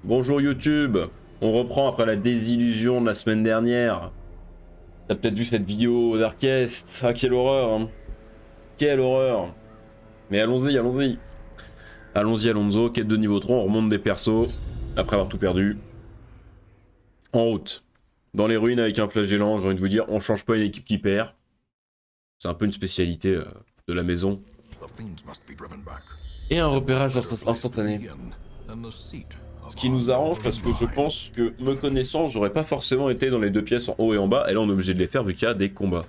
Bonjour YouTube, on reprend après la désillusion de la semaine dernière. T'as peut-être vu cette vidéo d'Arquest. Ah, quelle horreur, hein. Quelle horreur. Mais allons-y, allons-y. Allons-y Alonso, quête de niveau 3, on remonte des persos, après avoir tout perdu. En route. Dans les ruines avec un flagellant, j'ai envie de vous dire, on change pas une équipe qui perd. C'est un peu une spécialité de la maison. Et un repérage instantané. Ce qui nous arrange parce que je pense que, me connaissant, j'aurais pas forcément été dans les deux pièces en haut et en bas, et là on est obligé de les faire vu qu'il y a des combats.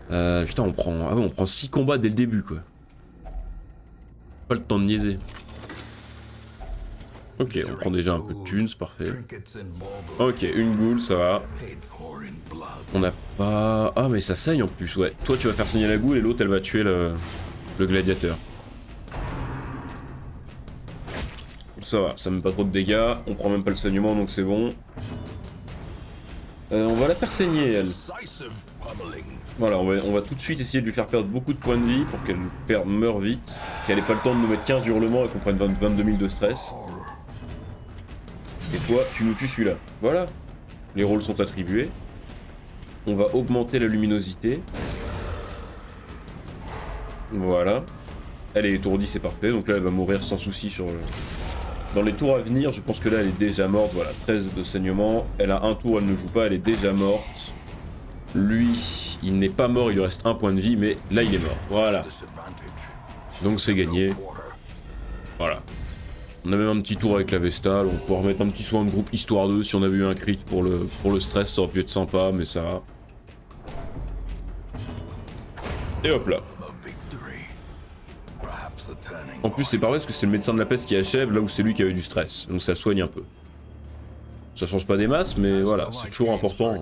Putain, on prend... Ah ouais, on prend 6 combats dès le début, quoi. Pas le temps de niaiser. Ok, on prend déjà un peu de thunes, c'est parfait. Ok, une goule, ça va. On n'a pas... Ah mais ça saigne en plus, ouais. Toi tu vas faire saigner la goule et l'autre elle va tuer le gladiateur. Ça va, ça met pas trop de dégâts, on prend même pas le saignement donc c'est bon. On va la faire saigner elle. Voilà, on va tout de suite essayer de lui faire perdre beaucoup de points de vie pour qu'elle meure vite, qu'elle ait pas le temps de nous mettre 15 hurlements et qu'on prenne 22 000 de stress. Et toi, tu nous tues celui-là. Voilà, les rôles sont attribués. On va augmenter la luminosité. Voilà. Elle est étourdie, c'est parfait, donc là elle va mourir sans souci sur... Dans les tours à venir, je pense que là elle est déjà morte, voilà, 13 de saignement. Elle a un tour, elle ne joue pas, elle est déjà morte. Lui, il n'est pas mort, il lui reste un point de vie, mais là il est mort. Voilà. Donc c'est gagné. Voilà. On a même un petit tour avec la Vestale, on peut remettre un petit soin de groupe histoire 2 si on avait eu un crit pour le stress, ça aurait pu être sympa, mais ça va. Et hop là. En plus c'est pas vrai parce que c'est le médecin de la peste qui achève là où c'est lui qui a eu du stress, donc ça soigne un peu. Ça change pas des masses, mais voilà, c'est toujours important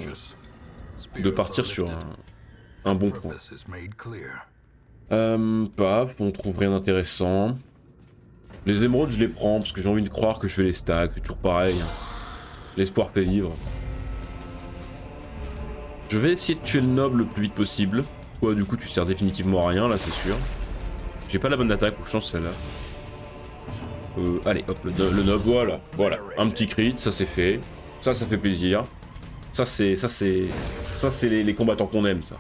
de partir sur un bon point. Paf, on trouve rien d'intéressant. Les émeraudes je les prends parce que j'ai envie de croire que je fais les stacks, c'est toujours pareil. L'espoir fait vivre. Je vais essayer de tuer le noble le plus vite possible. Toi du coup tu sers définitivement à rien là c'est sûr. J'ai pas la bonne attaque, faut que je change celle-là. Allez, hop, le noble, voilà. Un petit crit, ça c'est fait. Ça fait plaisir. Ça c'est les combattants qu'on aime, ça.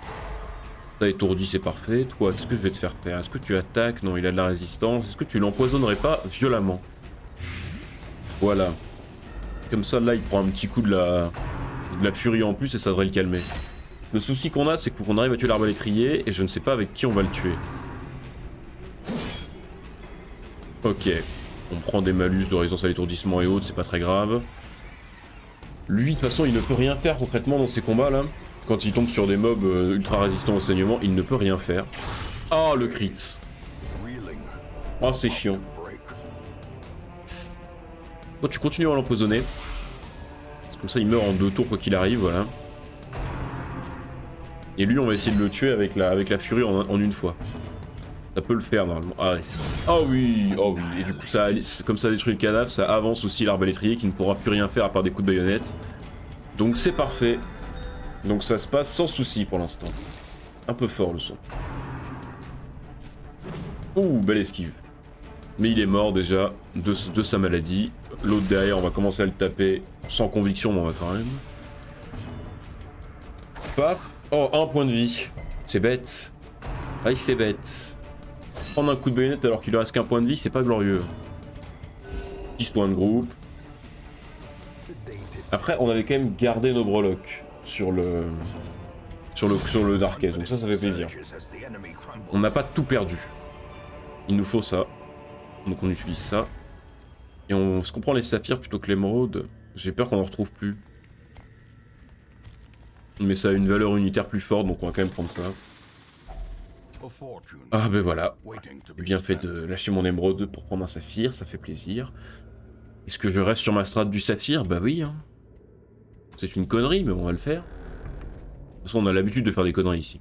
Ça étourdi, c'est parfait. Toi, qu'est-ce que je vais te faire faire? Est-ce que tu attaques? Non, il a de la résistance. Est-ce que tu l'empoisonnerais pas violemment? Voilà. Comme ça, là, il prend un petit coup de la furie en plus et ça devrait le calmer. Le souci qu'on a, c'est qu'on arrive à tuer l'arbalétrier et je ne sais pas avec qui on va le tuer. Ok. On prend des malus de résistance à l'étourdissement et autres, c'est pas très grave. Lui, de toute façon, il ne peut rien faire concrètement dans ces combats là. Quand il tombe sur des mobs ultra résistants au saignement, il ne peut rien faire. Oh, le crit. Oh, c'est chiant. Bon, tu continues à l'empoisonner. Comme ça, il meurt en 2 tours quoi qu'il arrive, voilà. Et lui, on va essayer de le tuer avec la furie en une fois. Ça peut le faire normalement. Ah, ouais, oh oui, oh oui. Et du coup, comme ça détruit le cadavre, ça avance aussi l'arbalétrier qui ne pourra plus rien faire à part des coups de baïonnette. Donc c'est parfait. Donc ça se passe sans souci pour l'instant. Un peu fort le son. Ouh, belle esquive. Mais il est mort déjà de sa maladie. L'autre derrière, on va commencer à le taper sans conviction, mais on va quand même. Paf. Oh, un point de vie. C'est bête. Aïe, c'est bête. Prendre un coup de baïonnette alors qu'il lui reste qu'un point de vie, c'est pas glorieux. 6 points de groupe. Après, on avait quand même gardé nos breloques sur le Darkest, donc ça fait plaisir. On n'a pas tout perdu. Il nous faut ça. Donc on utilise ça. Et est-ce qu'on prend les saphirs plutôt que l'émeraude? J'ai peur qu'on en retrouve plus. Mais ça a une valeur unitaire plus forte, donc on va quand même prendre ça. Ah ben voilà, j'ai bien fait de lâcher mon émeraude pour prendre un saphir, ça fait plaisir. Est-ce que je reste sur ma strat du saphir? Bah oui, hein. C'est une connerie, mais on va le faire. De toute façon, on a l'habitude de faire des conneries ici.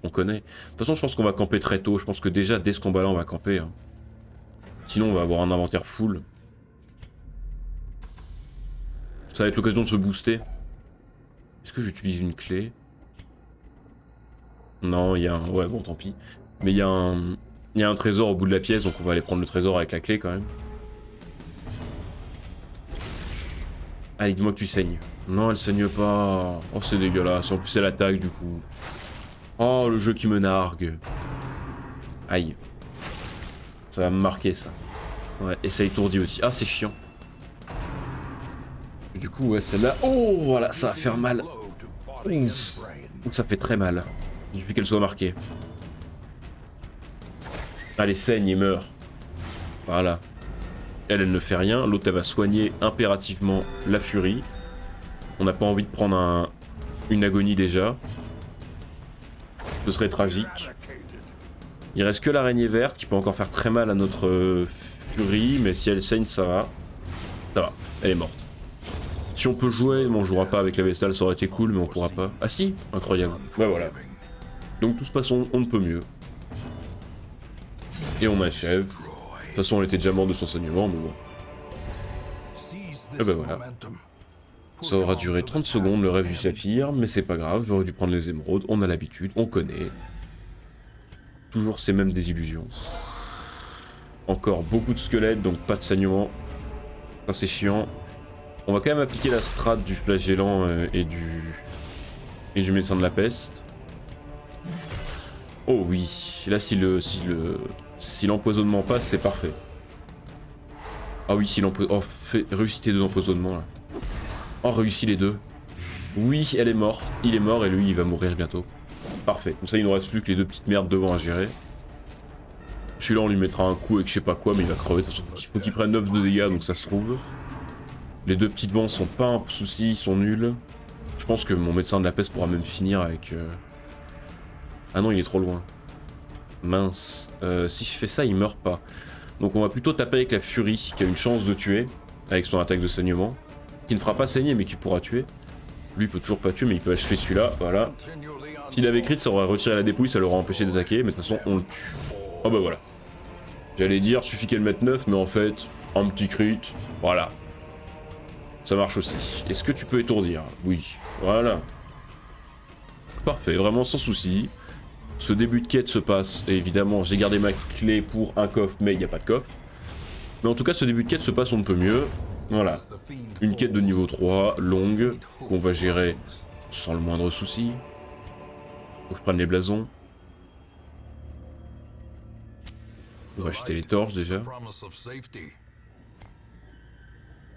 On connaît. De toute façon, je pense qu'on va camper très tôt. Je pense que déjà, dès ce combat-là, on va camper. Hein. Sinon, on va avoir un inventaire full. Ça va être l'occasion de se booster. Est-ce que j'utilise une clé? Non, il y a un... Ouais, bon, tant pis. Mais il y a un trésor au bout de la pièce, donc on va aller prendre le trésor avec la clé, quand même. Allez, dis-moi que tu saignes. Non, elle saigne pas. Oh, c'est dégueulasse. En plus, elle attaque du coup. Oh, le jeu qui me nargue. Aïe. Ça va me marquer, ça. Ouais, et ça étourdit aussi. Ah, c'est chiant. Du coup, ouais, celle-là... Oh, voilà, ça va faire mal. Ouf. Ça fait très mal. Il suffit qu'elle soit marquée. Allez, saigne et meurt. Voilà. Elle ne fait rien. L'autre, elle va soigner impérativement la furie. On n'a pas envie de prendre une agonie déjà. Ce serait tragique. Il reste que l'araignée verte qui peut encore faire très mal à notre furie. Mais si elle saigne, ça va. Ça va. Elle est morte. Si on peut jouer, bon, on jouera pas avec la Vestale, ça aurait été cool, mais on pourra pas. Ah si, incroyable. Bah voilà. Donc tout se passe, on ne peut mieux. Et on achève. De toute façon, on était déjà mort de son saignement, mais bon. Et bah voilà. Ça aura duré 30 secondes, le rêve du saphir, mais c'est pas grave, j'aurais dû prendre les émeraudes, on a l'habitude, on connaît. Toujours ces mêmes désillusions. Encore beaucoup de squelettes, donc pas de saignement. Ça c'est chiant. On va quand même appliquer la strat du flagellant et du médecin de la peste. Oh oui, là si l'empoisonnement passe, c'est parfait. Ah oui, si l'empoisonnement... Oh, réussit les deux empoisonnements là. Oh, réussit les deux. Oui, elle est morte, il est mort et lui il va mourir bientôt. Parfait, comme ça il nous reste plus que les deux petites merdes devant à gérer. Celui-là on lui mettra un coup avec je sais pas quoi, mais il va crever, de toute façon il faut qu'il prenne 9 de dégâts donc ça se trouve. Les deux petites vents sont pas un souci, ils sont nuls. Je pense que mon médecin de la peste pourra même finir avec... Ah non, il est trop loin. Mince. Si je fais ça, il meurt pas. Donc on va plutôt taper avec la furie, qui a une chance de tuer, avec son attaque de saignement. Qui ne fera pas saigner, mais qui pourra tuer. Lui, il peut toujours pas tuer, mais il peut achever celui-là, voilà. S'il avait crit, ça aurait retiré la dépouille, ça l'aurait empêché d'attaquer, mais de toute façon, on le tue. Oh bah voilà. J'allais dire, suffit qu'elle mette 9, mais en fait, un petit crit, voilà. Ça marche aussi. Est-ce que tu peux étourdir? Oui. Voilà. Parfait, vraiment sans souci. Ce début de quête se passe, et évidemment, j'ai gardé ma clé pour un coffre, mais il n'y a pas de coffre. Mais en tout cas, ce début de quête se passe, on ne peut mieux. Voilà. Une quête de niveau 3, longue, qu'on va gérer sans le moindre souci. Faut que je prenne les blasons. On va acheter les torches déjà.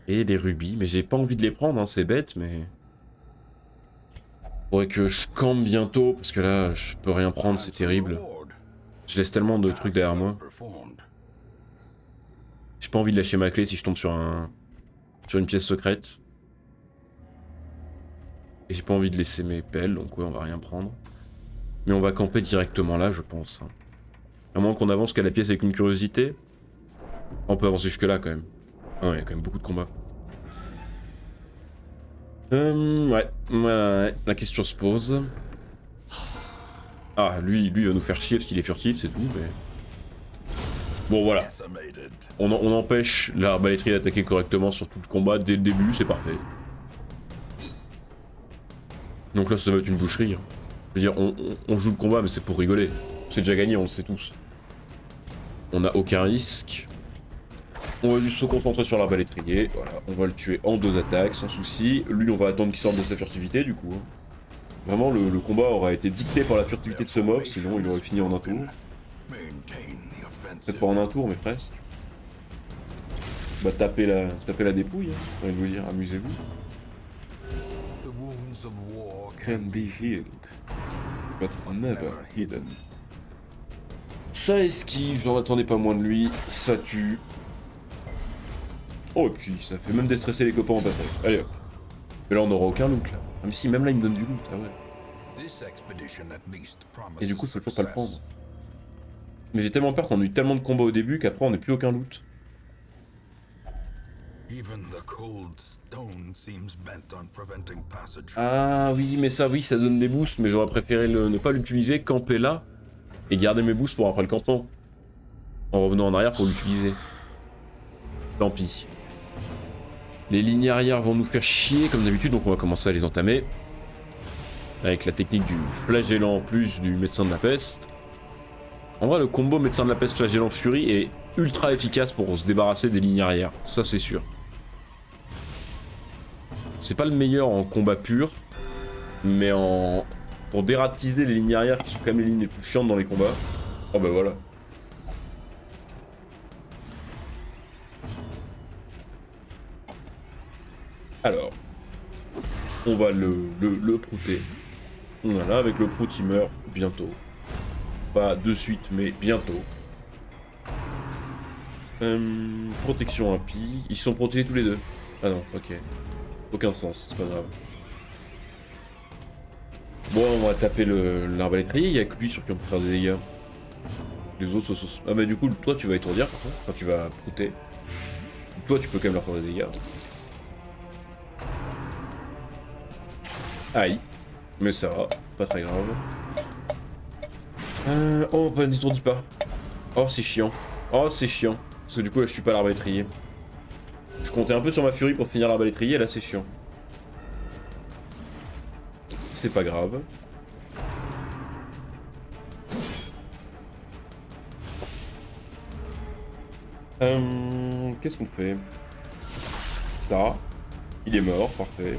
Et les rubis, mais j'ai pas envie de les prendre, hein, c'est bête, mais... Faudrait que je campe bientôt, parce que là, je peux rien prendre, c'est terrible. Je laisse tellement de trucs derrière moi. J'ai pas envie de lâcher ma clé si je tombe sur une pièce secrète. Et j'ai pas envie de laisser mes pelles, donc ouais, on va rien prendre. Mais on va camper directement là, je pense. À moins qu'on avance qu'à la pièce avec une curiosité. On peut avancer jusque là quand même. Ah ouais, il y a quand même beaucoup de combats. Ouais, la question se pose. Ah, lui va nous faire chier parce qu'il est furtif, c'est tout, mais... Bon, voilà. On empêche l'arbalétrier d'attaquer correctement sur tout le combat dès le début, c'est parfait. Donc là, ça va être une boucherie. Hein. Je veux dire, on joue le combat, mais c'est pour rigoler. C'est déjà gagné, on le sait tous. On n'a aucun risque. On va juste se concentrer sur l'arbalétrier. Voilà, on va le tuer en 2 attaques, sans souci. Lui, on va attendre qu'il sorte de sa furtivité, du coup. Hein. Vraiment, le combat aura été dicté par la furtivité de ce mob, sinon il aurait fini en un tour. Peut-être pas en un tour, mais presque. Bah, tapez la dépouille, hein. J'ai envie de vous dire, amusez-vous. Can be healed, but never hidden. Ça esquive, j'en attendais pas moins de lui, ça tue. Oh, et puis ça fait même déstresser les copains en passage. Allez hop. Mais là, on n'aura aucun loot, là. Ah, mais si, même là, il me donne du loot, ah ouais. Et du coup, il faut toujours pas le prendre. Mais j'ai tellement peur qu'on ait eu tellement de combats au début qu'après, on n'ait plus aucun loot. Ah oui, mais ça, oui, ça donne des boosts, mais j'aurais préféré ne pas l'utiliser, camper là, et garder mes boosts pour après le campement. En revenant en arrière pour l'utiliser. Tant pis. Les lignes arrière vont nous faire chier comme d'habitude, donc on va commencer à les entamer. Avec la technique du flagellant en plus du médecin de la peste. En vrai, le combo médecin de la peste flagellant furie est ultra efficace pour se débarrasser des lignes arrière, ça c'est sûr. C'est pas le meilleur en combat pur, mais en... Pour dératiser les lignes arrière qui sont quand même les lignes les plus chiantes dans les combats. Oh bah voilà. Alors, on va le prouter. Voilà, avec le prout il meurt bientôt. Pas de suite, mais bientôt. Protection impie. Ils sont protégés tous les deux. Ah non, ok. Aucun sens, c'est pas grave. Bon, on va taper l'arbalétrier, il y a que lui sur qui on peut faire des dégâts. Les autres sont... Ah mais du coup, toi tu vas étourdir, enfin tu vas prouter. Toi tu peux quand même leur faire des dégâts. Aïe. Mais ça va, pas très grave. Oh, bah n'étourdis pas. Oh, c'est chiant. Oh, c'est chiant. Parce que du coup, là, je suis pas l'arbalétrier. Je comptais un peu sur ma furie pour finir l'arbalétrier, là, c'est chiant. C'est pas grave. Qu'est-ce qu'on fait? Ça. Il est mort, parfait.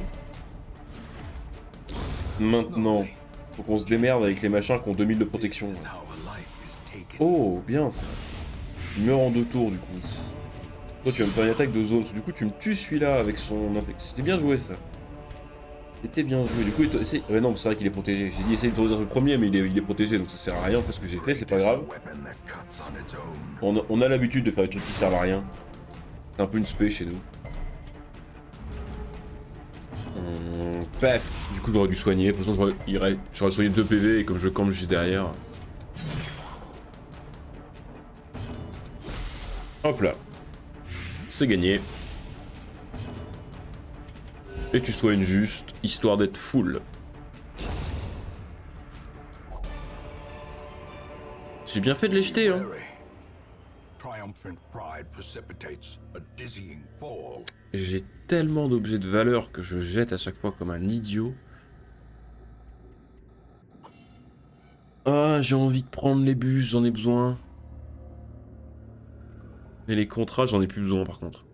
Maintenant, faut qu'on se démerde avec les machins qui ont 2000 de protection. Oh, bien ça. Il meurt en 2 tours du coup. Toi tu vas me faire une attaque de zone, du coup tu me tues celui-là avec son... C'était bien joué ça. C'était bien joué, du coup essaye... Ouais non, c'est vrai qu'il est protégé. J'ai dit essaye de tourner le premier mais il est protégé donc ça sert à rien, parce que j'ai fait, c'est pas grave. On a l'habitude de faire des trucs qui servent à rien. C'est un peu une spé chez nous. Paf. Du coup j'aurais dû soigner, de toute façon j'aurais soigné 2 PV et comme je campe juste derrière. Hop là. C'est gagné. Et tu soignes juste, histoire d'être full. J'ai bien fait de les jeter, hein. J'ai tellement d'objets de valeur que je jette à chaque fois comme un idiot. Ah, j'ai envie de prendre les bus, j'en ai besoin. Et les contrats, j'en ai plus besoin par contre.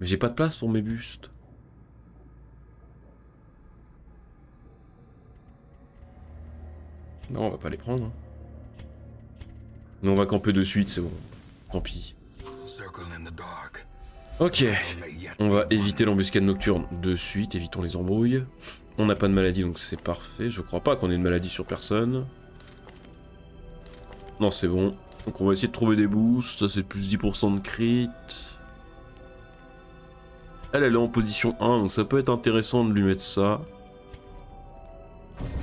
Mais j'ai pas de place pour mes bustes. Non, on va pas les prendre. Hein. Mais on va camper de suite, c'est bon. Tant pis. Ok. On va éviter l'embuscade nocturne de suite, évitons les embrouilles. On n'a pas de maladie, donc c'est parfait. Je crois pas qu'on ait une maladie sur personne. Non, c'est bon. Donc on va essayer de trouver des boosts. Ça, c'est plus 10% de crit. Elle est en position 1, donc ça peut être intéressant de lui mettre ça.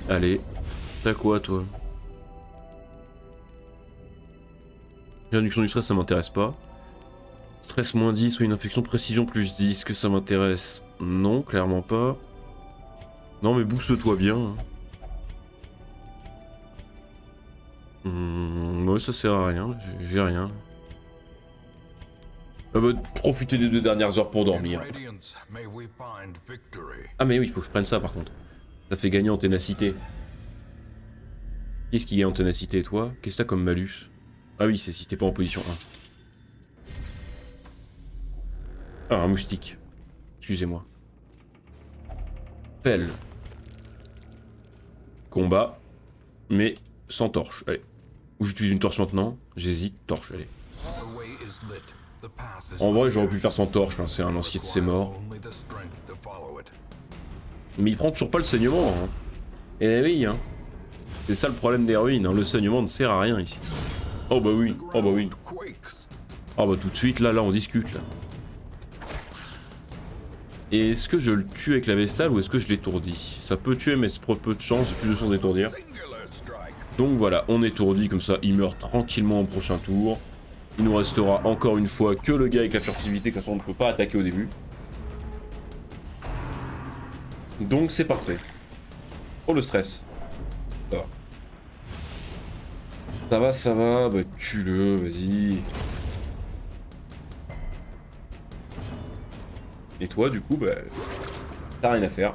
Allez. T'as quoi, toi? Réduction du stress, ça m'intéresse pas. Stress moins 10 ou une infection précision plus 10, que ça m'intéresse? Non, clairement pas. Non, mais booste-toi bien. Ouais, ça sert à rien, j'ai rien. Ah bah, profitez des 2 dernières heures pour dormir. Ah mais oui, il faut que je prenne ça par contre. Ça fait gagner en ténacité. Qu'est-ce qui gagne en ténacité, toi? Qu'est-ce que t'as comme malus? Ah oui, c'est si t'es pas en position 1. Ah, un moustique. Excusez-moi. Pelle. Combat. Mais sans torche, allez. Ou j'utilise une torche maintenant? J'hésite, torche, allez. En vrai, j'aurais pu le faire sans torche, hein. C'est un lancier de ses morts. Mais il prend toujours pas le saignement, hein. Eh oui, hein. C'est ça le problème des ruines, hein. Le saignement ne sert à rien ici. Oh bah oui, oh bah oui. Oh bah tout de suite, là on discute, là. Et est-ce que je le tue avec la Vestale ou est-ce que je l'étourdis? Ça peut tuer, mais c'est peu de chance, j'ai plus de chance d'étourdir. Donc voilà, on étourdit, comme ça il meurt tranquillement au prochain tour. Il nous restera encore une fois que le gars avec la furtivité, comme ça on ne peut pas attaquer au début. Donc c'est parfait. Oh le stress. Ça va. Ça va, ça va, bah tue-le, vas-y. Et toi du coup, bah t'as rien à faire.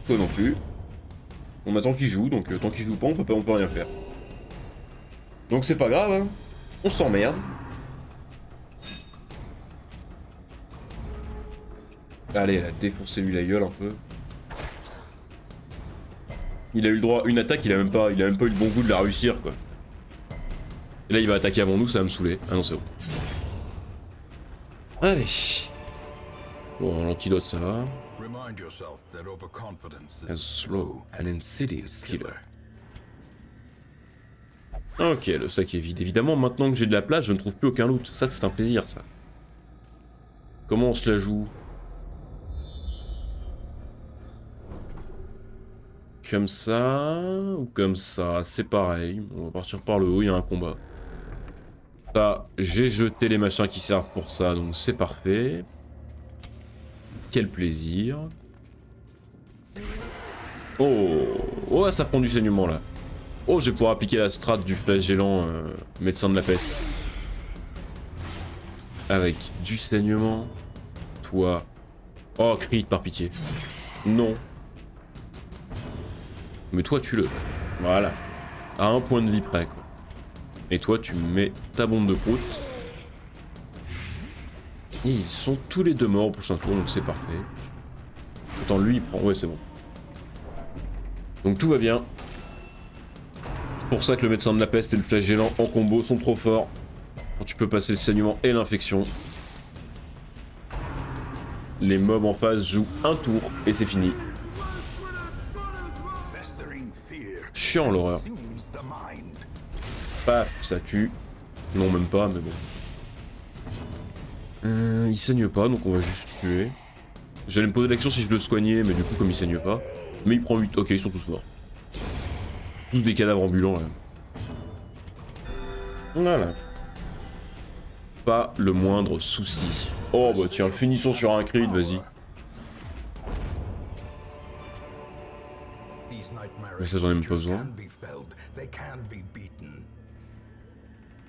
Toi non plus. On attend qu'il joue, donc tant qu'il joue pas, on peut rien faire. Donc c'est pas grave, hein. On s'emmerde. Allez, elle a défoncé lui la gueule un peu. Il a eu le droit à une attaque, il a même pas eu le bon goût de la réussir quoi. Et là il va attaquer avant nous, ça va me saouler. Ah non c'est bon. Allez. Bon, l'antidote ça va. As slow and insidious killer. Ok, le sac est vide. Évidemment, maintenant que j'ai de la place, je ne trouve plus aucun loot. Ça, c'est un plaisir, ça. Comment on se la joue? Comme ça ou comme ça? C'est pareil. On va partir par le haut, il y a un combat. Ça, j'ai jeté les machins qui servent pour ça, donc c'est parfait. Quel plaisir. Oh, oh, ça prend du saignement, là. Oh, je vais pouvoir appliquer la strat du flagellant médecin de la peste. Avec du saignement. Toi. Oh, crit par pitié. Non. Mais toi, tu le. Voilà. À un point de vie près, quoi. Et toi, tu mets ta bombe de prout. Et ils sont tous les deux morts au prochain tour, donc c'est parfait. Attends, lui, il prend. Ouais, c'est bon. Donc tout va bien. C'est pour ça que le médecin de la peste et le flagellant en combo sont trop forts. Quand tu peux passer le saignement et l'infection. Les mobs en face jouent un tour et c'est fini. Chiant l'horreur. Paf, ça tue. Non, même pas, mais bon. Il saigne pas, donc on va juste tuer. J'allais me poser l'action si je le soignais, mais du coup, comme il saigne pas. Mais il prend 8. Ok, ils sont tous morts. Tous des cadavres ambulants, là. Voilà. Pas le moindre souci. Oh bah tiens, finissons sur un crit, vas-y. Mais ça j'en ai même pas besoin.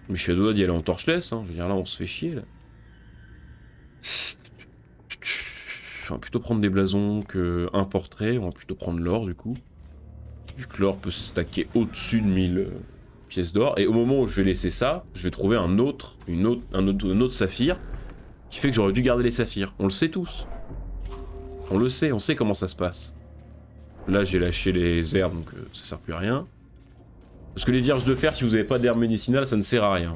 Mais je suis à deux doigts d'y aller en torchless, hein. Je veux dire là on se fait chier là. On va plutôt prendre des blasons qu'un portrait, on va plutôt prendre l'or du coup. Vu que l'or peut se stacker au-dessus de 1000 pièces d'or. Et au moment où je vais laisser ça, je vais trouver un autre saphir. Qui fait que j'aurais dû garder les saphirs. On le sait tous. On sait comment ça se passe. Là j'ai lâché les herbes donc ça sert plus à rien. Parce que les vierges de fer, si vous avez pas d'herbes médicinales, ça ne sert à rien.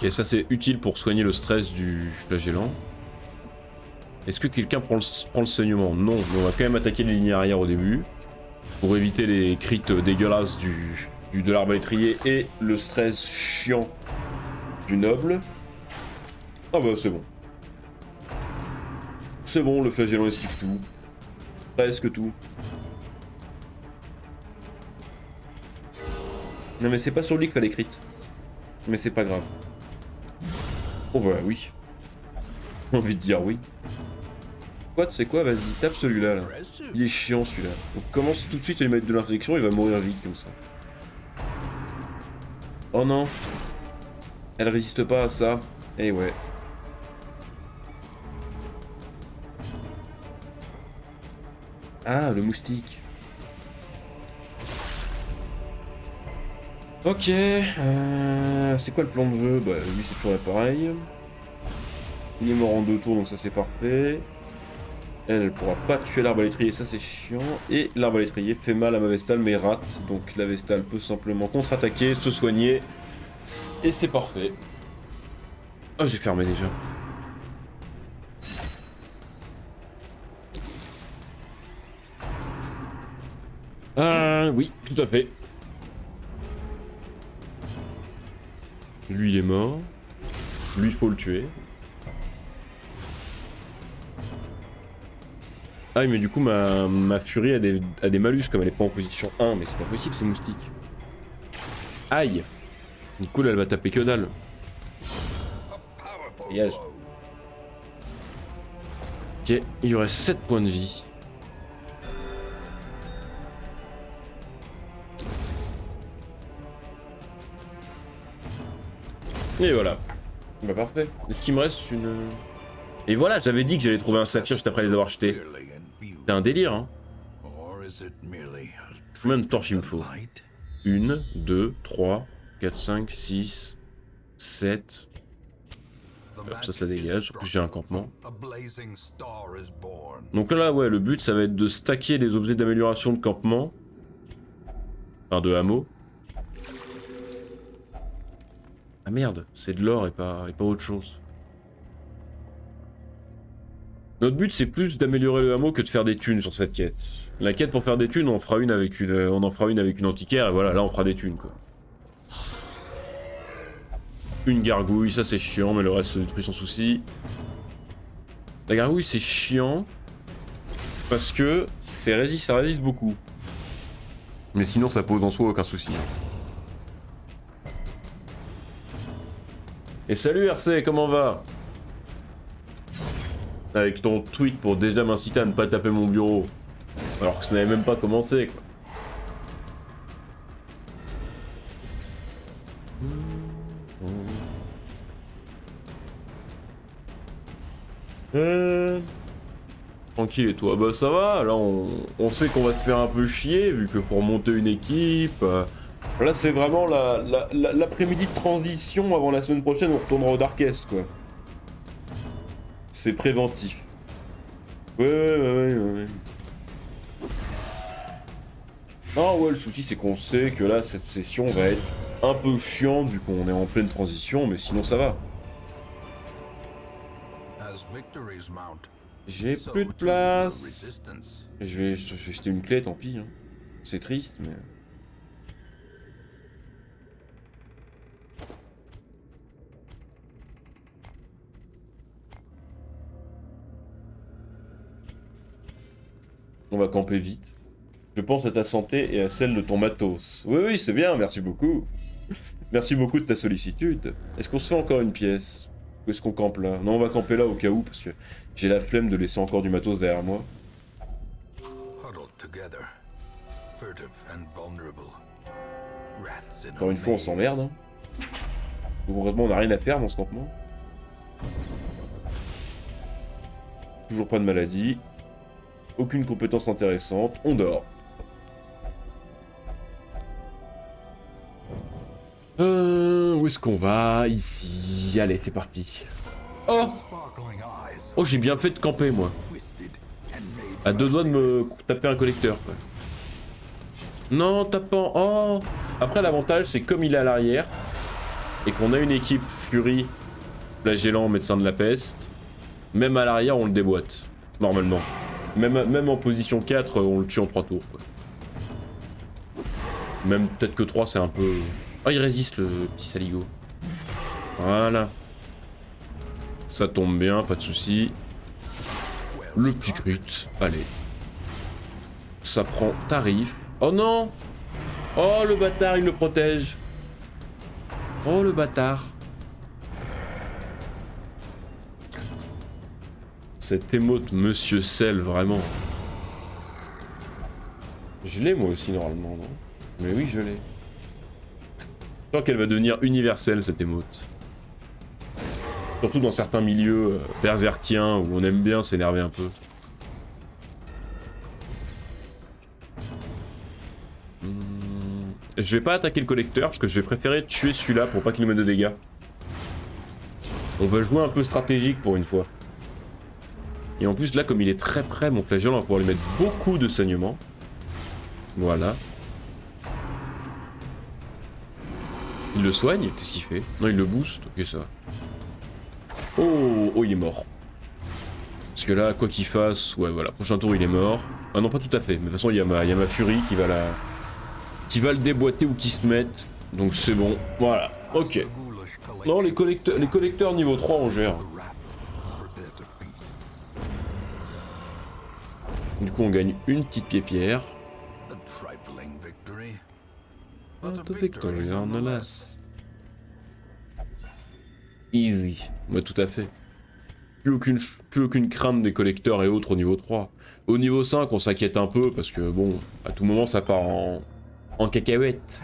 Ok, ça c'est utile pour soigner le stress du flagellant. Est-ce que quelqu'un prend le saignement? Non, mais on va quand même attaquer les lignes arrière au début. Pour éviter les crits dégueulasses de l'arbalétrier et le stress chiant du noble. Ah bah c'est bon. C'est bon, le flagellant esquive tout. Presque tout. Non mais c'est pas sur lui qu'il fallait crit. Mais c'est pas grave. Oh bah oui. J'ai envie de dire oui. Quoi, c'est quoi, vas-y, tape celui-là là. Il est chiant celui-là. On commence tout de suite à lui mettre de l'infection, il va mourir vite comme ça. Oh non. Elle résiste pas à ça. Eh ouais. Ah, le moustique. Ok. C'est quoi le plan de jeu? Bah, lui, c'est toujours pareil. Il est mort en 2 tours, donc ça, c'est parfait. Elle pourra pas tuer l'arbalétrier, ça, c'est chiant. Et l'arbalétrier fait mal à ma Vestale, mais rate. Donc, la Vestale peut simplement contre-attaquer, se soigner. Et c'est parfait. Oh, j'ai fermé déjà. Oui, tout à fait. Lui, il est mort. Lui, il faut le tuer. Ah oui, mais du coup, ma furie a des malus, comme elle est pas en position 1, mais c'est pas possible, c'est moustique. Aïe. Du coup, là, elle va taper que dalle. Dégage. Ok, il y aurait 7 points de vie. Et voilà. Bah parfait. Est-ce qu'il me reste une... Et voilà, j'avais dit que j'allais trouver un saphir juste après les avoir jetés. C'est un délire, hein. Combien de torches il me faut? 1, 2, 3, 4, 5, 6, 7, Ça dégage. En plus, j'ai un campement. Donc là, ouais, le but, ça va être de stacker les objets d'amélioration de campement. Enfin, de hameau. Ah merde, c'est de l'or et pas autre chose. Notre but, c'est plus d'améliorer le hameau que de faire des thunes sur cette quête. La quête pour faire des thunes, on en fera une avec une antiquaire, et voilà, là on fera des thunes, quoi. Une gargouille, ça c'est chiant, mais le reste se détruit sans souci. La gargouille, c'est chiant, parce que ça résiste beaucoup. Mais sinon, ça pose en soi aucun souci. Et salut RC, comment va? Avec ton tweet pour déjà m'inciter à ne pas taper mon bureau. Alors que ça n'avait même pas commencé, quoi. Tranquille et toi? Bah ça va, là on sait qu'on va te faire un peu chier, vu que pour monter une équipe... Là c'est vraiment l'après-midi de transition avant la semaine prochaine, on retournera au Darkest, quoi. C'est préventif. Ouais. Ah ouais, le souci c'est qu'on sait que là, cette session va être un peu chiante vu qu'on est en pleine transition, mais sinon ça va. J'ai plus de place. Je vais jeter une clé, tant pis. Hein. C'est triste, mais... On va camper vite. Je pense à ta santé et à celle de ton matos. Oui, c'est bien, merci beaucoup. Merci beaucoup de ta sollicitude. Est-ce qu'on se fait encore une pièce? Ou est-ce qu'on campe là? Non, on va camper là au cas où, parce que j'ai la flemme de laisser encore du matos derrière moi. Encore une fois, on s'emmerde. Hein. Concrètement, on n'a rien à faire dans ce campement. Toujours pas de maladie. Aucune compétence intéressante. On dort. Où est-ce qu'on va? Ici. Allez, c'est parti. Oh, j'ai bien fait de camper, moi. À deux doigts de me taper un collecteur, quoi. Non, tapant. Oh. Après, l'avantage, c'est comme il est à l'arrière, et qu'on a une équipe Fury, flagellant, médecin de la peste, même à l'arrière, on le déboîte. Normalement. Même en position 4, on le tue en 3 tours, quoi. Même peut-être que 3, c'est un peu... Oh, il résiste, le petit saligo. Voilà. Ça tombe bien, pas de soucis. Le petit crit, allez. Ça prend tarif. Oh non! Oh, le bâtard, il le protège. Oh, le bâtard. Cette émote Monsieur Sel, vraiment. Je l'ai moi aussi normalement, non? Mais oui, je l'ai. Je sens qu'elle va devenir universelle, cette émote. Surtout dans certains milieux berserkiens où on aime bien s'énerver un peu. Je vais pas attaquer le collecteur parce que je vais préférer tuer celui-là pour pas qu'il nous mette de dégâts. On va jouer un peu stratégique pour une fois. Et en plus là, comme il est très près, mon flagelle, on va pouvoir lui mettre beaucoup de saignement. Voilà. Il le soigne? Qu'est-ce qu'il fait? Non, il le booste. Ok, ça va. Oh, il est mort. Parce que là, quoi qu'il fasse, ouais, voilà, prochain tour, il est mort. Ah non, pas tout à fait. Mais de toute façon, il y a ma Fury qui va le déboîter ou qui se mette. Donc c'est bon. Voilà. Ok. Non, les collecteurs niveau 3, on gère. Du coup, on gagne une petite pierre. Victory nonetheless. Easy. Ouais, tout à fait. Plus aucune crainte des collecteurs et autres au niveau 3. Au niveau 5, on s'inquiète un peu parce que bon, à tout moment ça part en cacahuète.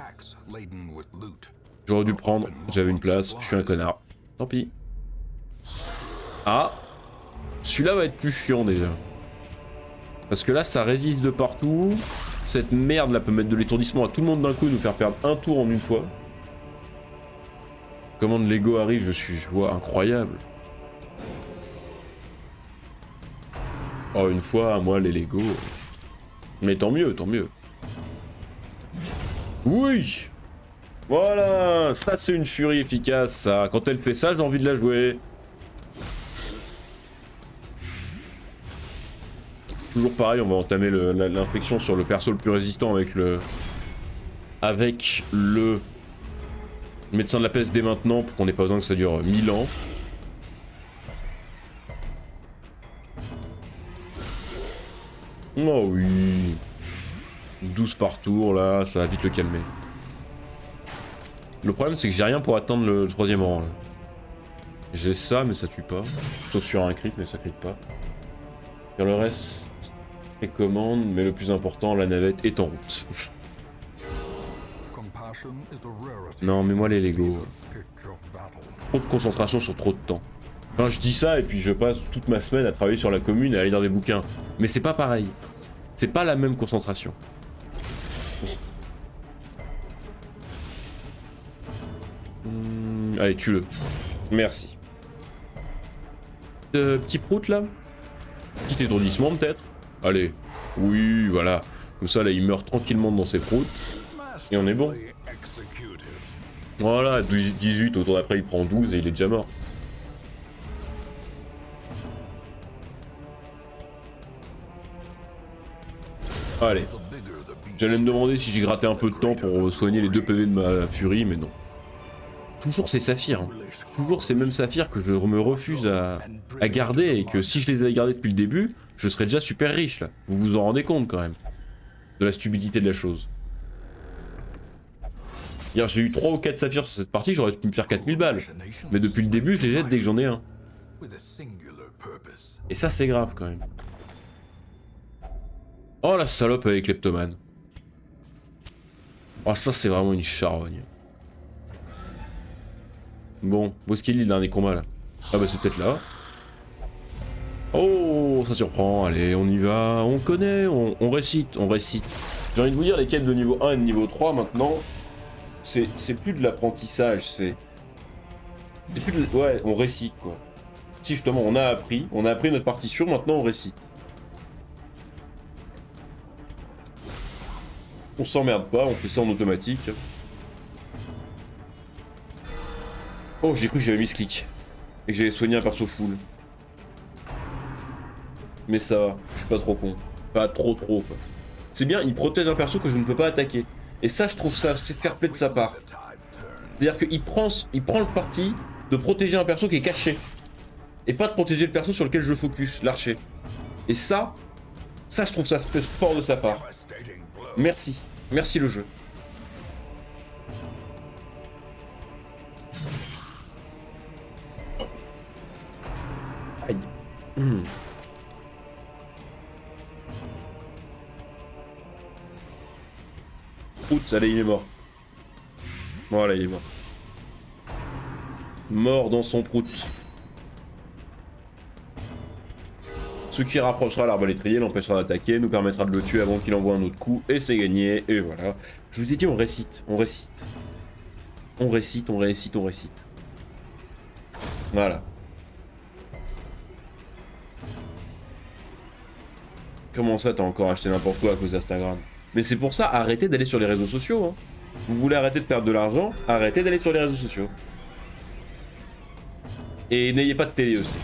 J'aurais dû prendre, j'avais une place, je suis un connard. Tant pis. Ah, celui-là va être plus chiant déjà. Parce que là, ça résiste de partout. Cette merde là peut mettre de l'étourdissement à tout le monde d'un coup et nous faire perdre un tour en une fois. Commande Lego arrive, je vois incroyable. Oh, une fois, moi, les Lego. Mais tant mieux, tant mieux. Oui! Voilà! Ça, c'est une furie efficace, ça. Quand elle fait ça, j'ai envie de la jouer. Toujours pareil, on va entamer l'infection sur le perso le plus résistant avec le... Avec le... médecin de la peste dès maintenant, pour qu'on n'ait pas besoin que ça dure 1000 ans. Oh oui. 12 par tour, là, ça va vite le calmer. Le problème, c'est que j'ai rien pour atteindre le 3ème rang, là. J'ai ça, mais ça tue pas. Sauf sur un crit, mais ça crit pas. Et le reste est commande, mais le plus important, la navette est en route. Non, mais moi les Lego. Trop de concentration sur trop de temps. Enfin, je dis ça et puis je passe toute ma semaine à travailler sur la commune et à aller dans des bouquins. Mais c'est pas pareil. C'est pas la même concentration. Allez, tue-le. Merci. Petit prout là. Petit étourdissement peut-être. Allez. Oui, voilà. Comme ça là il meurt tranquillement dans ses proutes. Et on est bon. Voilà, 18, au tour d'après il prend 12 et il est déjà mort. Allez. J'allais me demander si j'ai gratté un peu de temps pour soigner les 2 PV de ma furie, mais non. Toujours ces saphirs. Hein. Toujours ces mêmes saphirs que je me refuse à garder et que si je les avais gardés depuis le début, je serais déjà super riche là. Vous vous en rendez compte quand même. De la stupidité de la chose. Hier j'ai eu 3 ou 4 saphirs sur cette partie, j'aurais pu me faire 4000 balles. Mais depuis le début je les jette dès que j'en ai un. Et ça c'est grave quand même. Oh la salope avec Kleptomane. Oh ça c'est vraiment une charogne. Bon, où est-ce qu'il est le dernier combat là? Ah bah c'est peut-être là. Oh, ça surprend, allez, on y va, on connaît, on récite, on récite. J'ai envie de vous dire, les quêtes de niveau 1 et de niveau 3 maintenant, c'est plus de l'apprentissage, c'est plus de... Ouais, on récite quoi. Si justement, on a appris notre partition, maintenant on récite. On s'emmerde pas, on fait ça en automatique. Oh, j'ai cru que j'avais mis ce clic. Et que j'avais soigné un perso full. Mais ça va, je suis pas trop con. Pas trop quoi. C'est bien, il protège un perso que je ne peux pas attaquer. Et ça, je trouve ça, c'est fair play de sa part. C'est-à-dire qu'il prend le parti de protéger un perso qui est caché. Et pas de protéger le perso sur lequel je focus, l'archer. Et ça, je trouve ça fort de sa part. Merci. Merci le jeu. Aïe. Oups, allez, il est mort. Voilà, il est mort. Mort dans son prout. Ce qui rapprochera l'arbalétrier, l'empêchera d'attaquer, nous permettra de le tuer avant qu'il envoie un autre coup, et c'est gagné, et voilà. Je vous ai dit, on récite, on récite. On récite, on récite, on récite. Voilà. Comment ça, t'as encore acheté n'importe quoi à cause d'Instagram? Mais c'est pour ça, arrêtez d'aller sur les réseaux sociaux. Hein. Vous voulez arrêter de perdre de l'argent, arrêtez d'aller sur les réseaux sociaux. Et n'ayez pas de télé aussi.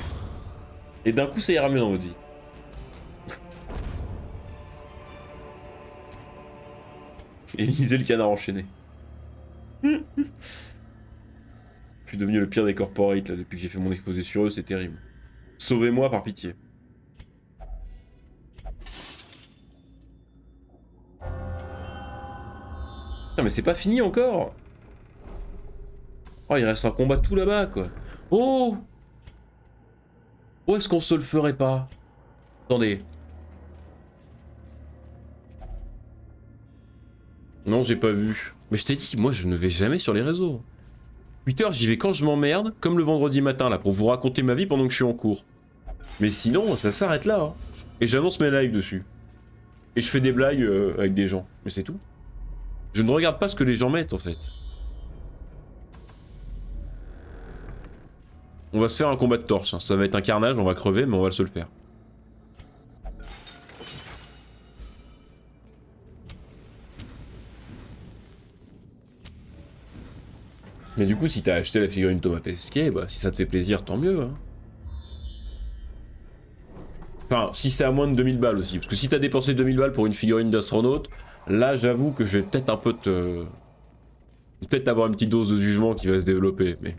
Et d'un coup, ça ira mieux dans votre vie. Et lisez le canard enchaîné. Je suis devenu le pire des corporates là, depuis que j'ai fait mon exposé sur eux, c'est terrible. Sauvez-moi par pitié. Putain, mais c'est pas fini encore. Oh, il reste un combat tout là-bas, quoi. Oh! Où est-ce qu'on se le ferait pas? Attendez. Non, j'ai pas vu. Mais je t'ai dit, moi je ne vais jamais sur les réseaux. Twitter, j'y vais quand je m'emmerde, comme le vendredi matin là, pour vous raconter ma vie pendant que je suis en cours. Mais sinon, ça s'arrête là. Hein. Et j'annonce mes lives dessus. Et je fais des blagues avec des gens. Mais c'est tout. Je ne regarde pas ce que les gens mettent en fait. On va se faire un combat de torche. Hein. Ça va être un carnage, on va crever, mais on va se le faire. Mais du coup, si t'as acheté la figurine Thomas Pesquet, bah si ça te fait plaisir, tant mieux. Hein. Enfin, si c'est à moins de 2000 balles aussi. Parce que si t'as dépensé 2000 balles pour une figurine d'astronaute, là j'avoue que je vais peut-être un peu te... Peut-être avoir une petite dose de jugement qui va se développer, mais...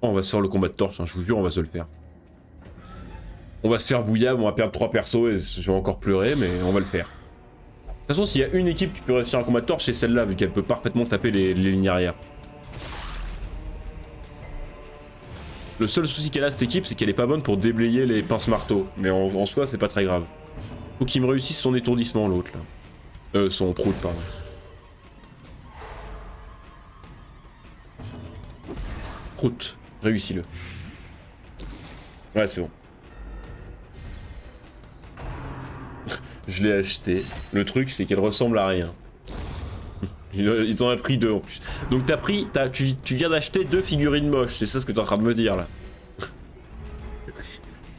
Oh, on va se faire le combat de torche, hein, je vous jure, on va se le faire. On va se faire bouillable, on va perdre 3 persos et je vais encore pleurer, mais on va le faire. De toute façon, s'il y a une équipe qui peut réussir un combat de torche, c'est celle-là, vu qu'elle peut parfaitement taper les lignes arrière. Le seul souci qu'elle a, cette équipe, c'est qu'elle est pas bonne pour déblayer les pinces-marteaux. Mais en soi, c'est pas très grave. Faut qu'il me réussisse son étourdissement, l'autre, là. Son prout, pardon. Prout. Réussis-le. Ouais, c'est bon. Je l'ai acheté. Le truc, c'est qu'elle ressemble à rien. Ils en ont pris 2 en plus. Donc tu viens d'acheter 2 figurines moches, c'est ça ce que tu es en train de me dire là.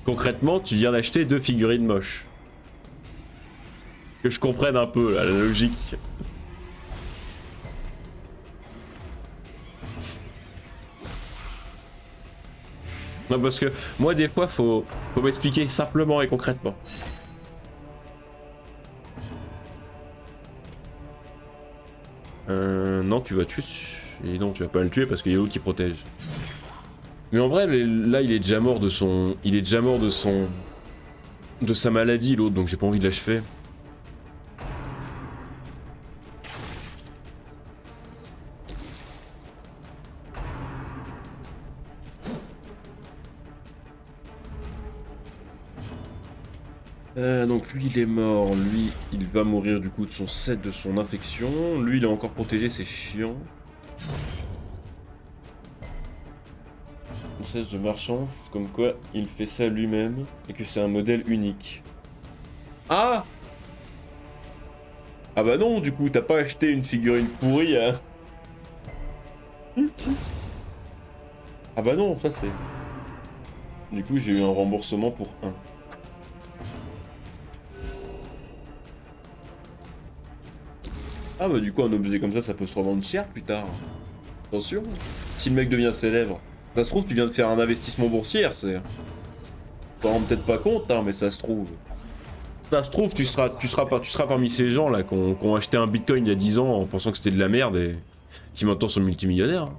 Concrètement, tu viens d'acheter 2 figurines moches. Que je comprenne un peu là, la logique. Non, parce que moi des fois faut m'expliquer simplement et concrètement. Non, tu vas tuer. Et non, tu vas pas le tuer parce qu'il y a l'autre qui protège. Mais en vrai, là, il est déjà mort de son... Il est déjà mort de son... De sa maladie, l'autre, donc j'ai pas envie de l'achever. Donc lui il est mort, lui il va mourir du coup de son set de son infection, lui il est encore protégé, c'est chiant. Princesse de marchand, comme quoi il fait ça lui-même et que c'est un modèle unique. Ah! Ah bah non, du coup t'as pas acheté une figurine pourrie hein. Ah bah non, ça c'est... Du coup j'ai eu un remboursement pour 1. Ah bah du coup un objet comme ça peut se revendre cher plus tard. Attention, si le mec devient célèbre. Ça se trouve tu viens de faire un investissement boursier, c'est... T'en rends peut-être pas compte hein, mais ça se trouve. Ça se trouve tu seras parmi ces gens là qui ont acheté un bitcoin il y a 10 ans en pensant que c'était de la merde et qui maintenant sont multimillionnaires.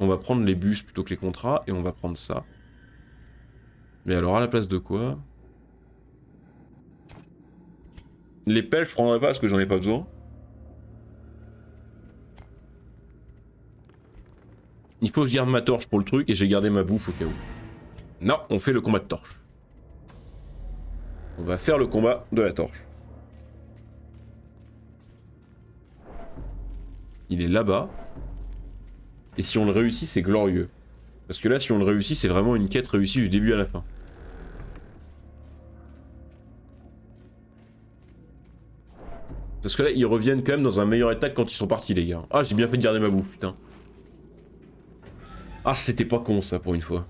On va prendre les bus plutôt que les contrats et on va prendre ça. Mais alors à la place de quoi? Les pelles, je prendrai pas parce que j'en ai pas besoin. Il faut que je garde ma torche pour le truc et j'ai gardé ma bouffe au cas où. Non, on fait le combat de torche. On va faire le combat de la torche. Il est là-bas. Et si on le réussit, c'est glorieux. Parce que là, si on le réussit, c'est vraiment une quête réussie du début à la fin. Parce que là, ils reviennent quand même dans un meilleur état que quand ils sont partis, les gars. Ah, j'ai bien fait de garder ma bouffe, putain. Ah, c'était pas con, ça, pour une fois.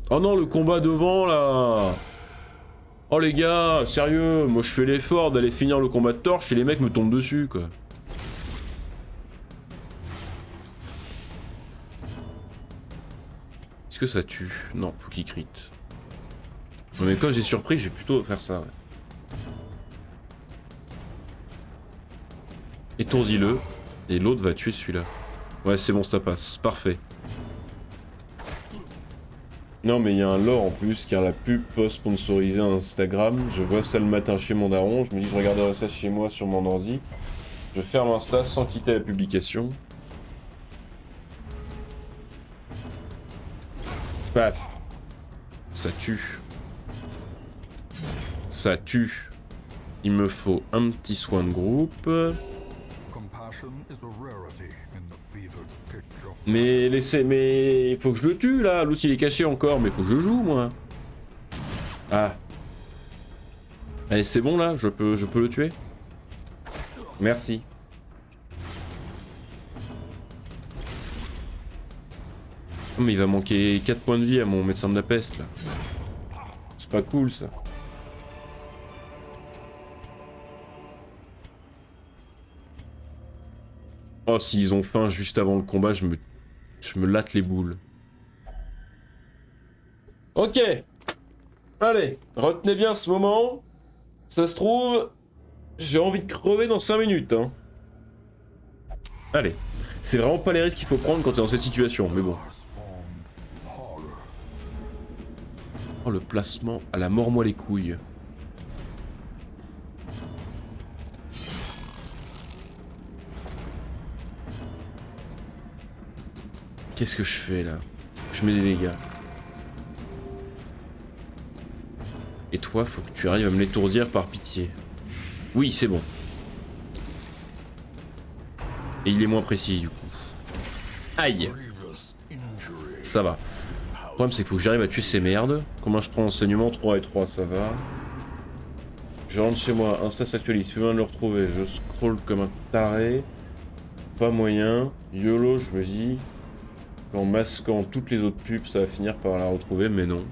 Oh non, le combat devant, là. Oh, les gars, sérieux, moi, je fais l'effort d'aller finir le combat de torche et les mecs me tombent dessus, quoi. Est-ce que ça tue? Non, faut qu'il crit. Non, mais quand j'ai surpris, je vais plutôt faire ça, ouais. Étourdis-le, et l'autre va tuer celui-là. Ouais, c'est bon, ça passe. Parfait. Non, mais il y a un lore en plus, car la pub post-sponsorisée Instagram, je vois ça le matin chez mon daron, je me dis je regarderai ça chez moi sur mon ordi. Je ferme Insta sans quitter la publication. Paf. Ça tue. Ça tue. Il me faut un petit soin de groupe. Mais il faut que je le tue là, l'autre il est caché encore, mais faut que je joue moi. Ah. Allez c'est bon là, je peux le tuer. Merci. Oh, mais il va manquer 4 points de vie à mon médecin de la peste là. pas cool ça. Oh, s'ils ont faim juste avant le combat, je me latte les boules. Ok. Allez, retenez bien ce moment. Ça se trouve, j'ai envie de crever dans 5 minutes. Hein. Allez. C'est vraiment pas les risques qu'il faut prendre quand t'es dans cette situation, mais bon. Oh, le placement à la mort-moi les couilles. Qu'est-ce que je fais là? Je mets des dégâts. Et toi, faut que tu arrives à me l'étourdir par pitié. Oui, c'est bon. Et il est moins précis du coup. Aïe! Ça va. Le problème c'est qu'il faut que j'arrive à tuer ces merdes. Comment je prends enseignement? 3 et 3, ça va. Je rentre chez moi, Insta s'actualise, fais bien de le retrouver. Je scroll comme un taré. Pas moyen. YOLO, je me dis. En masquant toutes les autres pubs, ça va finir par la retrouver, mais non.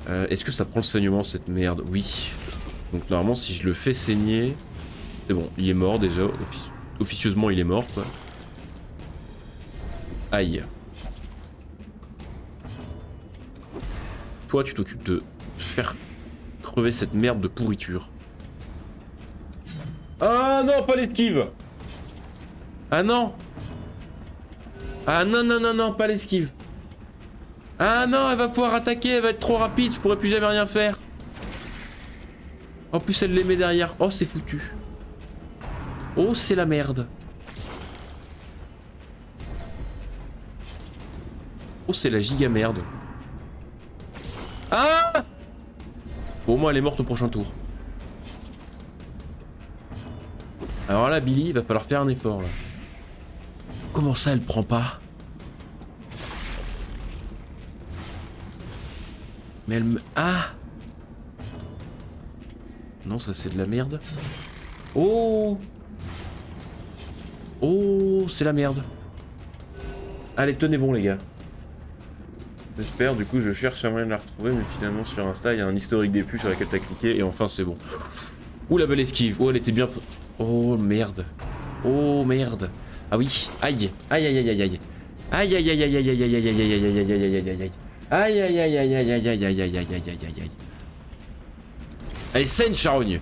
Est-ce que ça prend le saignement cette merde? Oui. Donc normalement si je le fais saigner... C'est bon, il est mort déjà. Officieusement il est mort quoi. Aïe. Toi tu t'occupes de faire crever cette merde de pourriture. Ah non, pas l'esquive. Ah non. Ah non non non non, pas l'esquive. Ah non, elle va pouvoir attaquer, elle va être trop rapide, je pourrais plus jamais rien faire. En plus elle les met derrière. Oh c'est foutu. Oh c'est la merde. Oh c'est la giga merde. Ah! Bon, au moins elle est morte au prochain tour. Alors là Billy, il va falloir faire un effort là. Comment ça elle prend pas? Mais elle me... Ah! Non, ça c'est de la merde. Oh! Oh, c'est la merde. Allez, tenez bon les gars. J'espère, du coup je cherche un moyen de la retrouver, mais finalement sur Insta il y a un historique des pubs sur laquelle t'as cliqué et enfin c'est bon. Ouh la belle esquive, oh elle était bien... Oh merde. Oh merde. Ah oui, aïe. Aïe aïe aïe aïe aïe. Aïe aïe aïe aïe aïe aïe aïe aïe aïe aïe aïe aïe aïe aïe aïe aïe. Aïe aïe aïe aïe aïe aïe aïe aïe aïe aïe aïe aïe aïe. Allez, scène charogne.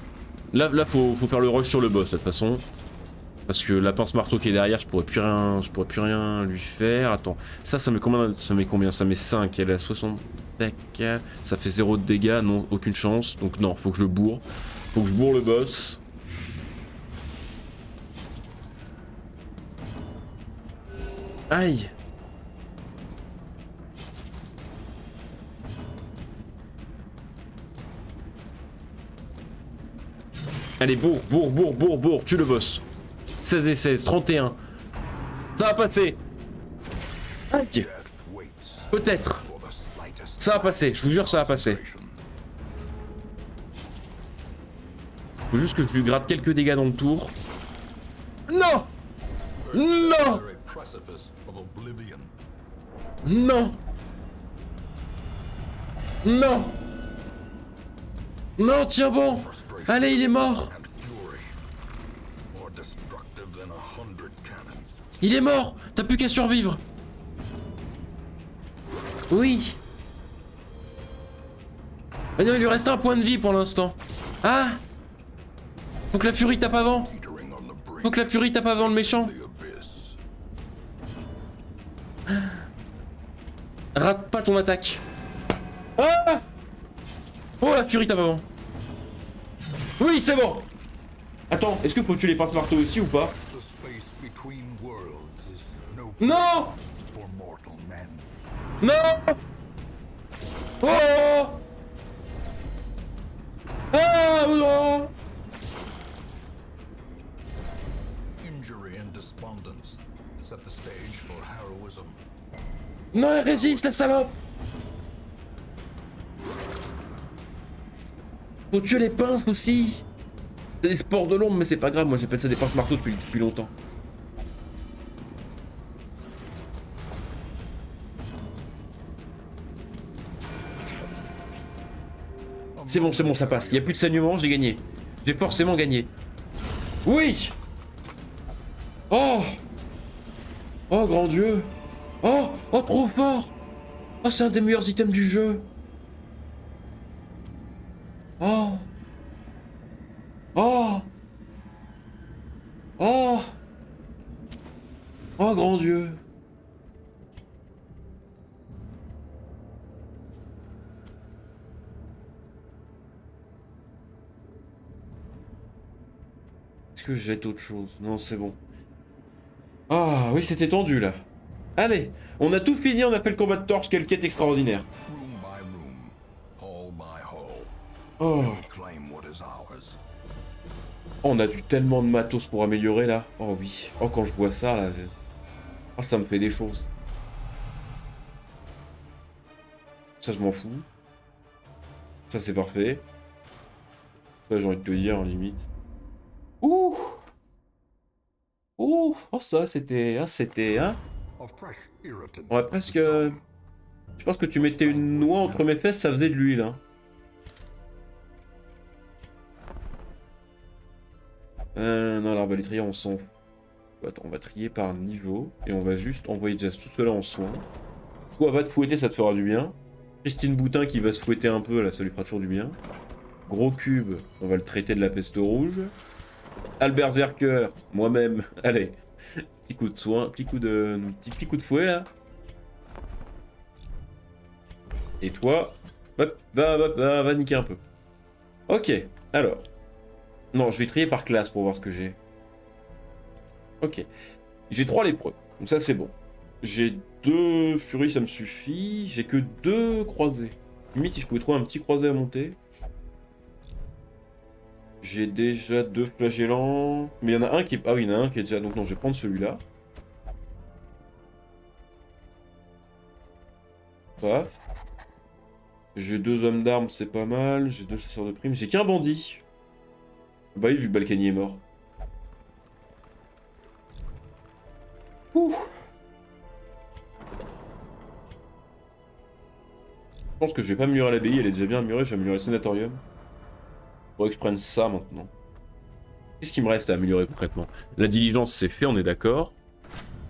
Là faut faire le rush sur le boss de toute façon. Parce que la pince marteau qui est derrière, je pourrais plus rien lui faire. Attends, ça met combien? Ça met 5, elle est à 60. Tac, ça fait 0 de dégâts, non, aucune chance. Donc non, faut que je le bourre. Faut que je bourre le boss. Aïe. Allez, bourre, tue le boss. 16 et 16, 31. Ça va passer. Aïe. Peut-être. Ça va passer, je vous jure, ça va passer. Faut juste que je lui gratte quelques dégâts dans le tour. Non. Non. Non. Non. Non, tiens bon. Allez, il est mort. Il est mort. T'as plus qu'à survivre. Oui. Ah non, il lui reste un point de vie pour l'instant. Ah. Faut que la furie tape avant. Faut que la furie tape avant le méchant. Rate pas ton attaque. Ah. Oh, la furie tape avant. Oui, c'est bon. Attends, est-ce que faut tuer les pinces marteaux aussi ou pas? Non. Non. Oh. Ah non. Non, elle résiste, la salope. Faut tuer les pinces aussi. C'est des sports de l'ombre, mais c'est pas grave, moi j'appelle ça des pinces marteaux depuis longtemps. C'est bon, ça passe. Il n'y a plus de saignement, j'ai gagné. J'ai forcément gagné. Oui. Oh. Oh, grand Dieu. Oh, oh, trop fort. Oh, c'est un des meilleurs items du jeu. Oh. Oh. Oh. Oh, grand Dieu. Est-ce que je jette autre chose? Non, c'est bon. Ah, oui, c'était tendu, là. Allez, on a tout fini, on a fait le combat de torche, quelle quête extraordinaire. Oh. On a eu tellement de matos pour améliorer, là. Oh oui. Oh, quand je vois ça, là... Oh, ça me fait des choses. Ça, je m'en fous. Ça, c'est parfait. Ça, j'ai envie de te dire, en limite. Ouh. Ouh. Oh, ça, c'était... Ah, c'était... Hein. On va presque... Je pense que tu mettais une noix entre mes fesses, ça faisait de l'huile, hein. Non, l'arbalétrier, on s'en fout. Attends, on va trier par niveau. Et on va juste envoyer déjà tout cela en soin. Toi, va te fouetter, ça te fera du bien. Christine Boutin qui va se fouetter un peu, là, ça lui fera toujours du bien. Gros cube, on va le traiter de la peste rouge. Albert Zerker, moi-même, allez. Petit coup de soin, petit coup de fouet, là. Et toi, hop, va niquer un peu. Ok, alors. Non, je vais trier par classe pour voir ce que j'ai. Ok. J'ai 3 lépreux, donc ça c'est bon. J'ai 2 furies, ça me suffit. J'ai que 2 croisés. Limite, si je pouvais trouver un petit croisé à monter. J'ai déjà 2 flagellants. Mais il y en a un qui est... Ah oui, il y en a un qui est déjà... Donc non, je vais prendre celui-là. Paf. J'ai 2 hommes d'armes, c'est pas mal. J'ai 2 chasseurs de primes. J'ai qu'un bandit. Bah oui, vu que Balkany est mort. Ouh. Je pense que je vais pas améliorer l'abbaye, elle est déjà bien améliorée, je vais améliorer le sénatorium. Faudrait que je prenne ça maintenant. Qu'est-ce qui me reste à améliorer concrètement? La diligence c'est fait, on est d'accord.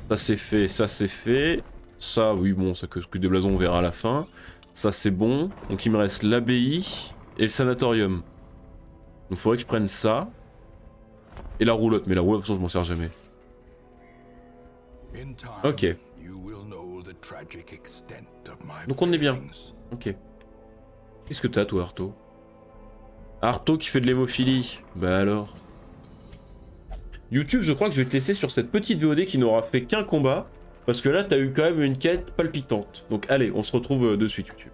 Ça c'est fait, ça c'est fait. Ça, oui, bon, ça que des blasons on verra à la fin. Ça c'est bon. Donc il me reste l'abbaye et le sanatorium. Donc faudrait que je prenne ça. Et la roulotte, mais la roulotte de toute façon je m'en sers jamais. Ok. Donc on est bien. Ok. Qu'est-ce que t'as toi, Arto? Arto qui fait de l'hémophilie. Bah alors. YouTube, je crois que je vais te laisser sur cette petite VOD qui n'aura fait qu'un combat. Parce que là, t'as eu quand même une quête palpitante. Donc allez, on se retrouve de suite, YouTube.